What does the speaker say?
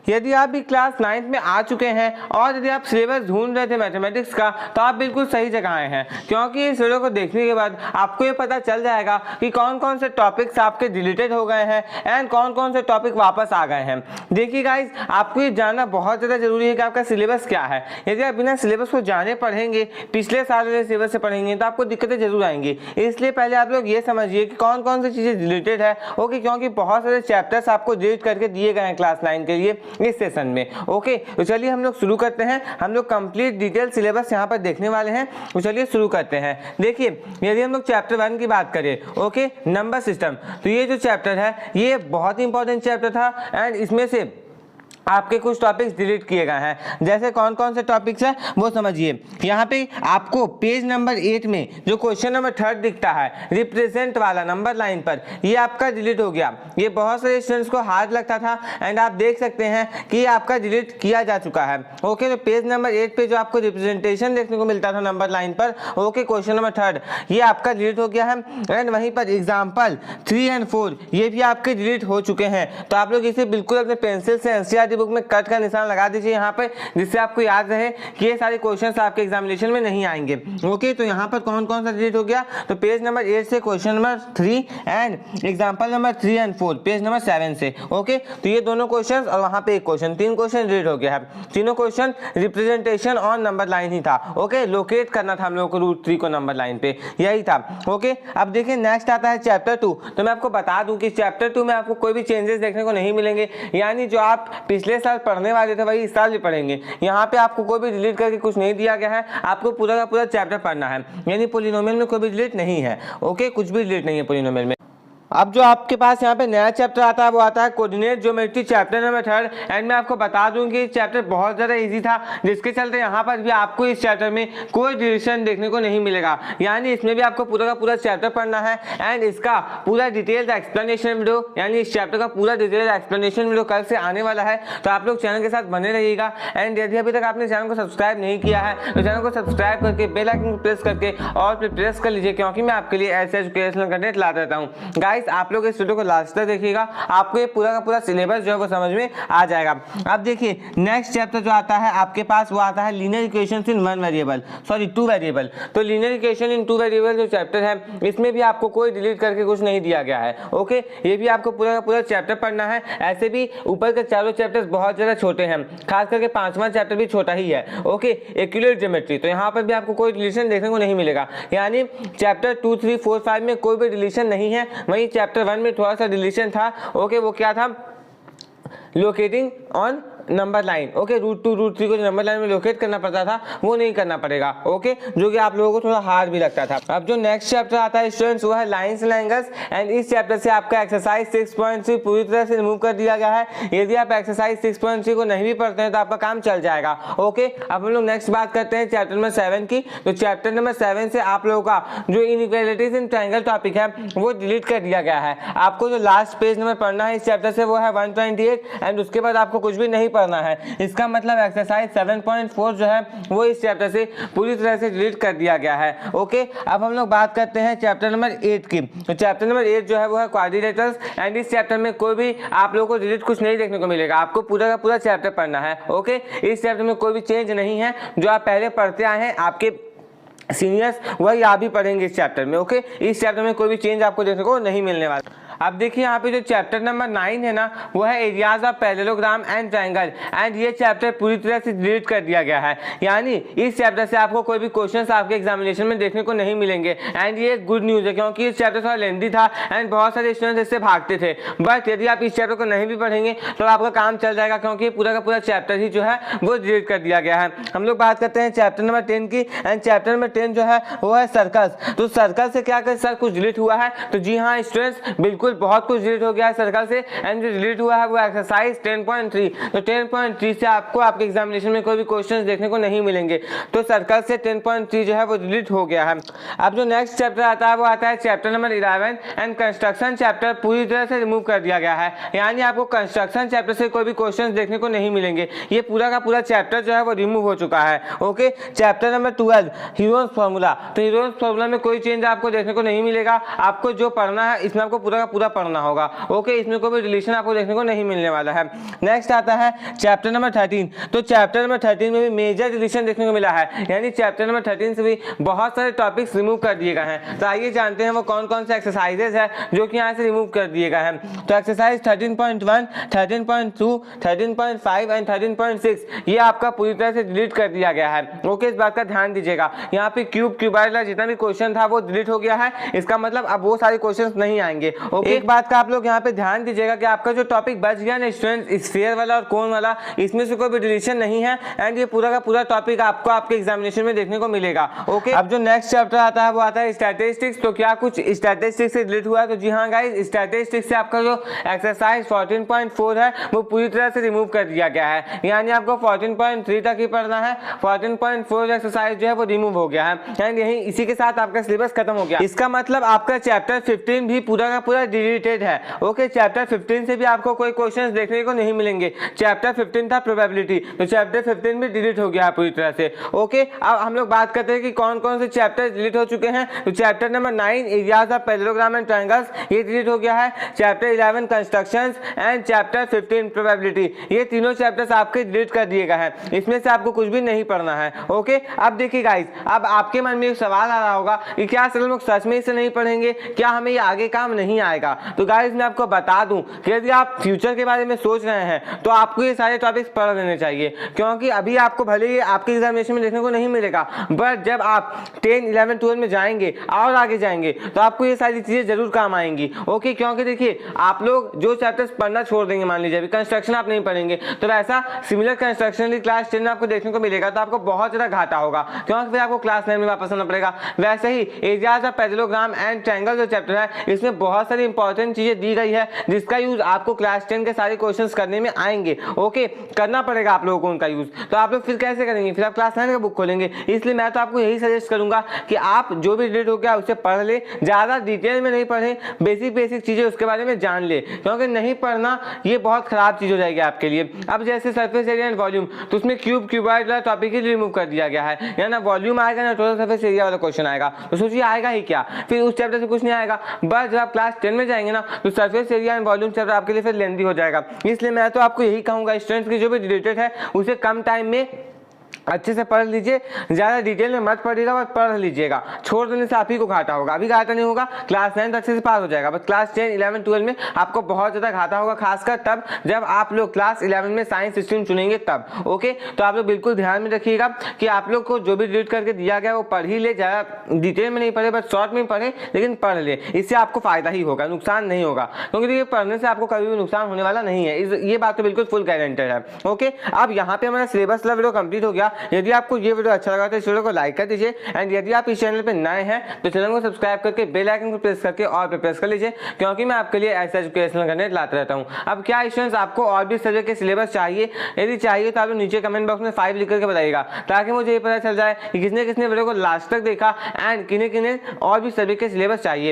यदि आप भी क्लास 9th में आ चुके हैं और यदि आप सिलेबस ढूंढ रहे थे मैथमेटिक्स का तो आप बिल्कुल सही जगह आए हैं, क्योंकि इस वीडियो को देखने के बाद आपको ये पता चल जाएगा कि कौन कौन से टॉपिक्स आपके डिलीटेड हो गए हैं एंड कौन कौन से टॉपिक वापस आ गए हैं। देखिए गाइज, आपको ये जानना बहुत ज़्यादा जरूरी है कि आपका सिलेबस क्या है। यदि आप बिना सिलेबस को जाने पढ़ेंगे, पिछले साल वाले सिलेबस से पढ़ेंगे तो आपको दिक्कतें जरूर आएंगी। इसलिए पहले आप लोग ये समझिए कि कौन कौन सी चीज़ें डिलीटेड है, ओके, क्योंकि बहुत सारे चैप्टर्स आपको डिलीट करके दिए गए हैं क्लास 9 के लिए इस सेशन में। ओके, तो चलिए हम लोग शुरू करते हैं। हम लोग कंप्लीट डिटेल सिलेबस यहाँ पर देखने वाले हैं, तो चलिए शुरू करते हैं। देखिए, यदि हम लोग चैप्टर 1 की बात करें, ओके, नंबर सिस्टम, तो ये जो चैप्टर है ये बहुत ही इंपॉर्टेंट चैप्टर था एंड इसमें से आपके कुछ टॉपिक्स डिलीट किए गए हैं। जैसे कौन कौन से टॉपिक्स हैं वो समझिए। यहाँ पे आपको पेज नंबर 8 में जो क्वेश्चन नंबर 3 दिखता है रिप्रेजेंट वाला नंबर लाइन पर, ये आपका डिलीट हो गया। ये बहुत सारे स्टूडेंट्स को हार्ड लगता था एंड आप देख सकते हैं कि ये आपका डिलीट किया जा चुका है। ओके, तो पेज नंबर 8 पे जो आपको रिप्रेजेंटेशन देखने को मिलता था नंबर लाइन पर, ओके, क्वेश्चन नंबर 3 ये आपका डिलीट हो गया है। एंड वहीं पर एग्जाम्पल 3 और 4 ये भी आपके डिलीट हो चुके हैं। तो आप लोग इसे बिल्कुल अपने पेंसिल से एनसीईआरटी बुक में कट का निशान लगा दीजिए यहाँ पे, जिससे आपको याद रहे कि ये सारे क्वेश्चंस आपके एग्जामिनेशन में नहीं आएंगे। ओके, तो यहाँ पर कौन कौन सा डिलीट हो गया, तो पेज नंबर 8 से question number 3 and example number 3 और 4 पेज नंबर 7 से। ओके, तो ये दोनों क्वेश्चन और वहाँ पे एक क्वेश्चन, 3 क्वेश्चन डिलीट हो गया है। तीनों question representation on number line ही था। ओके, लोकेट करना था हम लोग को रूट 3 को नंबर लाइन पे, यही था। ओके, अब देखिए नेक्स्ट आता है चैप्टर 2। तो मैं आपको बता दूं कि चैप्टर 2 में आपको कोई भी चेंजेस देखने को नहीं मिलेंगे, यानी जो आप पिछले साल पढ़ने वाले थे वही इस साल भी पढ़ेंगे। यहाँ पे आपको कोई भी डिलीट करके कुछ नहीं दिया गया है, आपको पूरा का पूरा चैप्टर पढ़ना है। यानी पॉलिनोमियल में कोई भी डिलीट नहीं है। ओके, कुछ भी डिलीट नहीं है पॉलिनोमियल में। अब जो आपके पास यहाँ पे नया चैप्टर आता है वो आता है coordinate geometry chapter number 3 and मैं आपको बता दूं कि चैप्टर बहुत ज़्यादा इजी था, जिसके चलते यहाँ पर भी आपको इस चैप्टर में कोई डिविजन देखने को नहीं मिलेगा। यानी इसमें भी आपको पूरा का पूरा चैप्टर पढ़ना है एंड इसका पूरा डिटेल्ड एक्सप्लेनेशन वीडियो, यानी इस चैप्टर का पूरा डिटेल्ड एक्सप्लेनेशन वीडियो कल से आने वाला है। तो आप लोग चैनल के साथ बने रहिएगा एंड यदि अभी तक आपने चैनल को सब्सक्राइब नहीं किया है तो चैनल को सब्सक्राइब करके बेल आइकन प्रेस करके और फिर प्रेस कर लीजिए, क्योंकि मैं आपके लिए ऐसे एजुकेशनल कंटेंट ला देता हूँ। गाइस, आप लोग इस वीडियो को लास्ट तक देखिएगा, आपको ये पूरा का पूरा सिलेबस जो है वो समझ में आ जाएगा। अब देखिए नेक्स्ट चैप्टर जो आता है आपके पास वो आता है लीनियर इक्वेशंस इन 2 वेरिएबल। तो लीनियर इक्वेशन इन 2 वेरिएबल जो चैप्टर है इसमें भी आपको कोई डिलीट करके कुछ नहीं दिया गया है। ओके, ये भी आपको पूरा का पूरा चैप्टर पढ़ना है। ऐसे भी ऊपर के चारों चैप्टर्स बहुत ज्यादा छोटे हैं, खास करके 5वां चैप्टर भी छोटा ही है। ओके, इक्विलेटरल ज्योमेट्री, तो यहाँ पर भी आपको कोई डिलीशन देखने को नहीं मिलेगा। यानी चैप्टर 2, 3, 4, 5 में कोई भी डिलीशन नहीं है। वहीं चैप्टर 1 में थोड़ा सा डिलीशन था। ओके, वो क्या था, locating on number line. Okay, route 2 route 3 को जो नंबर लाइन में लोकेट करना पड़ता था वो नहीं करना पड़ेगा। ओके, जो कि आप लोगों को थोड़ा हार्ड भी लगता था। अब जो नेक्स्ट चैप्टर आता है स्टूडेंट्स वो है लाइंस एंड एंगल्स एंड इस चैप्टर से आपका एक्सरसाइज 6.3 पूरी तरह से रिमूव कर दिया गया है। यदि आप एक्सरसाइज 6.3 को नहीं भी पढ़ते हैं तो आपका काम चल जाएगा। ओके, अब हम लोग नेक्स्ट बात करते हैं चैप्टर नंबर 7 की। तो चैप्टर नंबर 7 से आप लोगों का जो इनइक्वालिटीज इन ट्रायंगल टॉपिक है वो डिलीट कर दिया गया है। आपको जो लास्ट पेज नंबर पढ़ना है इस चैप्टर से वो है 128 एंड उसके बाद आपको कुछ भी नहीं पढ़ना है। इसका मतलब एक्सरसाइज 7.4 जो है वो इस चैप्टर से पूरी तरह से डिलीट कर दिया गया है। ओके, अब हम लोग बात करते हैं चैप्टर नंबर 8 की। तो चैप्टर नंबर 8 जो है वो है क्वाड्रिलेटरल्स एंड इस चैप्टर में कोई भी आप लोगों को डिलीट कुछ नहीं देखने को मिलेगा। आपको पूरा का पूरा चैप्टर पढ़ना है। ओके, इस चैप्टर में कोई भी चेंज नहीं है, जो आप पहले पढ़ते आए हैं आपके सीनियर्स वही आप भी पढ़ेंगे इस चैप्टर में। ओके, इस चैप्टर में कोई भी चेंज आपको देखने को नहीं मिलने वाला। अब देखिए यहाँ पे जो चैप्टर नंबर 9 है ना वो है areas of parallelogram and triangle and ये चैप्टर पूरी तरह से डिलीट कर दिया गया है। यानी इस चैप्टर से आपको कोई भी क्वेश्चंस आपके एग्जामिनेशन में देखने को नहीं मिलेंगे एंड ये गुड न्यूज़ है, क्योंकि इस चैप्टर थोड़ा लेंथी था एंड बहुत सारे स्टूडेंट्स इससे भागते थे। बट यदि आप इस चैप्टर को नहीं भी पढ़ेंगे तो आपका काम चल जाएगा, क्योंकि पूरा का पूरा चैप्टर ही जो है वो डिलीट कर दिया गया है। हम लोग बात करते हैं चैप्टर नंबर 10 की एंड चैप्टर नंबर 10 जो है वो है सर्कल्स। तो सर्कल से क्या कर सर कुछ डिलीट हुआ है, तो जी हाँ स्टूडेंट्स, बिल्कुल बहुत कुछ डिलीट हो गया है सर्कल से एंड जो डिलीट हुआ है वो एक्सरसाइज 10.3। तो 10.3 से आपको आपके एग्जामिनेशन में कोई भी क्वेश्चंस देखने को नहीं मिलेंगे। तो सर्कल से 10.3 जो है वो डिलीट हो गया है। अब जो नेक्स्ट चैप्टर आता है वो आता है chapter number 11 and construction chapter पूरी तरह से रिमूव कर दिया गया है। यानी आपको कंस्ट्रक्शन चैप्टर से कोई भी क्वेश्चंस देखने को नहीं मिलेंगे। ये पूरा का पूरा चैप्टर जो है वो रिमूव हो चुका है। Okay, chapter number 12 heroes formula. तो हीरोज फार्मूला में कोई चेंज आपको देखने को नहीं मिलेगा। आपको जो पढ़ना है इसमें आपको पूरा का पूरा पूरा पढ़ना होगा। ओके, इसमें कोई भी डिलीशन आपको देखने को नहीं मिलने वाला है। नेक्स्ट आता है चैप्टर नंबर 13। तो चैप्टर नंबर 13 में भी मेजर डिलीशन देखने को मिला है, यानी चैप्टर नंबर 13 से भी बहुत सारे टॉपिक्स रिमूव कर दिए गए हैं। तो आइए जानते हैं वो कौन कौन से एक्सरसाइजेज है जो कि यहाँ से रिमूव कर दिए गए हैं। तो एक्सरसाइज 13.1, 13.2, 13.5 एंड 13.6 ये आपका पूरी तरह से डिलीट कर दिया गया है। ओके, इस बात का ध्यान दीजिएगा। यहाँ पे क्यूबाइड जितना भी क्वेश्चन था वो डिलीट हो गया है, इसका मतलब अब वो सारे क्वेश्चन नहीं आएंगे। ओके, एक बात का आप लोग यहाँ पे ध्यान दीजिएगा कि आपका जो टॉपिक बच गया ना स्टूडेंट, स्फीयर वाला और कोन वाला, इसमें से कोई भी डिलीशन नहीं है एंड ये पूरा का पूरा टॉपिक आपको आपके एग्जामिनेशन में देखने को मिलेगा। ओके, अब जो नेक्स्ट चैप्टर आता है वो आता है स्टैटिस्टिक्स। तो क्या कुछ स्टैटिस्टिक्स से डिलीट हुआ है? तो जी हाँ गाइस, स्टैटिस्टिक्स से आपका जो एक्सरसाइज 14.4 है वो पूरी तरह से रिमूव कर दिया गया है, यानी आपको 14.3 तक ही पढ़ना है। 14.4 एक्सरसाइज जो है वो रिमूव हो गया है एंड यही इसी के साथ आपका सिलेबस खत्म हो गया। इसका मतलब आपका चैप्टर 15 भी पूरा का पूरा डिलीटेड है। ओके, चैप्टर 15 से भी आपको कोई क्वेश्चंस देखने को नहीं मिलेंगे। चैप्टर 15 था प्रोबेबिलिटी, तो चैप्टर 15 भी डिलीट हो गया है पूरी तरह से। ओके, अब हम लोग बात करते हैं कि कौन कौन से चैप्टर डिलीट हो चुके हैं। तो chapter number 9 areas of parallelogram and triangles ये डिलीट हो गया है। Chapter 11 constructions and chapter 15 probability, ये तीनों चैप्टर्स आपके डिलीट कर दिए गए हैं, इसमें से आपको कुछ भी नहीं पढ़ना है। ओके, अब देखिए गाइस, अब आपके मन में एक सवाल आ रहा होगा कि क्या सर लोग सच में इसे नहीं पढ़ेंगे, क्या हमें ये आगे काम नहीं आएगा? तो गाइस मैं आपको बता दूं कि यदि आप फ्यूचर के बारे में सोच रहे हैं तो आपको ये सारे टॉपिक्स पढ़ लेने चाहिए, क्योंकि अभी आपको भले ही आपके एग्जामिनेशन में देखने को नहीं मिलेगा, बट जब आप 10, 11, 12 में जाएंगे और आगे जाएंगे तो आपको ये सारी चीजें जरूर काम आएंगी। ओके, क्योंकि देखिए आप लोग जो चैप्टर्स पढ़ना छोड़ देंगे, मान लीजिए अभी कंस्ट्रक्शन आप नहीं पढ़ेंगे, तो वैसा सिमिलर कंस्ट्रक्शन क्लास 10 में आपको देखने को मिलेगा, तो आपको बहुत ज्यादा घाटा होगा, क्योंकि फिर आपको क्लास 9 में वापस आना पड़ेगा। वैसे ही areas of parallelogram and triangle जो चैप्टर है, इसमें बहुत सारी इंपॉर्टेंट चीजें दी गई है जिसका यूज आपको क्लास 10 के सारे क्वेश्चंस करने में आएंगे। ओके, करना पड़ेगा आप लोगों को उनका यूज। तो आप लोग फिर कैसे करेंगे? फिर आप क्लास 9 का बुक खोलेंगे। इसलिए मैं तो आपको यही सजेस्ट करूंगा कि आप जो भी डिलीट हो गया उसे पढ़ ले, ज्यादा डिटेल में नहीं पढ़े, बेसिक चीजें उसके बारे में जान ले, क्योंकि नहीं पढ़ना ये बहुत खराब चीज हो जाएगी आपके लिए। अब जैसे सरफेस एरिया एंड वॉल्यूम, तो उसमें क्यूबाइड वाला टॉपिक ही रिमूव कर दिया गया है, या ना वॉल्यूम आएगा ना टोटल सरफेस एरिया वाला क्वेश्चन आएगा। तो सोचिए आएगा ही क्या, फिर उस चैप्टर से कुछ नहीं आएगा। बस जब आप क्लास 10 में जाएंगे ना तो surface area and volume chapter आपके लिए फिर लेंथी हो जाएगा। इसलिए मैं तो आपको यही कहूंगा स्टूडेंट्स की जो भी डिलीटेड है उसे कम टाइम में अच्छे से पढ़ लीजिए, ज्यादा डिटेल में मत पढ़िएगा, बस पढ़ लीजिएगा। छोड़ देने से आप ही को घाटा होगा। अभी घाटा नहीं होगा, क्लास 9 अच्छे से पास हो जाएगा, बस क्लास 10, 11, 12 में आपको बहुत ज्यादा घाटा होगा, खासकर तब जब आप लोग क्लास 11 में साइंस स्ट्रीम चुनेंगे तब। ओके, तो आप लोग बिल्कुल ध्यान में रखिएगा कि आप लोग को जो भी डिलीट करके दिया गया वो पढ़ ही ले, ज्यादा डिटेल में नहीं पढ़े, बस शॉर्ट में पढ़े, लेकिन पढ़ ले। इससे आपको फायदा ही होगा, नुकसान नहीं होगा, क्योंकि देखिए पढ़ने से आपको कभी भी नुकसान होने वाला नहीं है, ये बात तो बिल्कुल फुल गारंटेड है। ओके, अब यहाँ पे हमारा सिलेबस वीडियो कंप्लीट हो गया। यदि आपको ये वीडियो अच्छा लगा तो इस वीडियो को लाइक कर दीजिए एंड यदि आप इस चैनल पे नए हैं तो चैनल को सब्सक्राइब करके बेल आइकन को प्रेस करके और पे प्रेस कर लीजिए, क्योंकि मैं आपके लिए ऐसा एजुकेशनल कंटेंट लाता रहता हूं। अब क्या स्टूडेंट्स आपको और भी सब्जेक्ट के सिलेबस चाहिए? यदि चाहिए तो आप लोग नीचे कमेंट बॉक्स में 5 लिख करके बताइएगा, ताकि मुझे ये पता चल जाए कि किसने किसने वीडियो को लास्ट तक देखा एंड किन्हें किन्हें और भी सब्जेक्ट के सिलेबस चाहिए।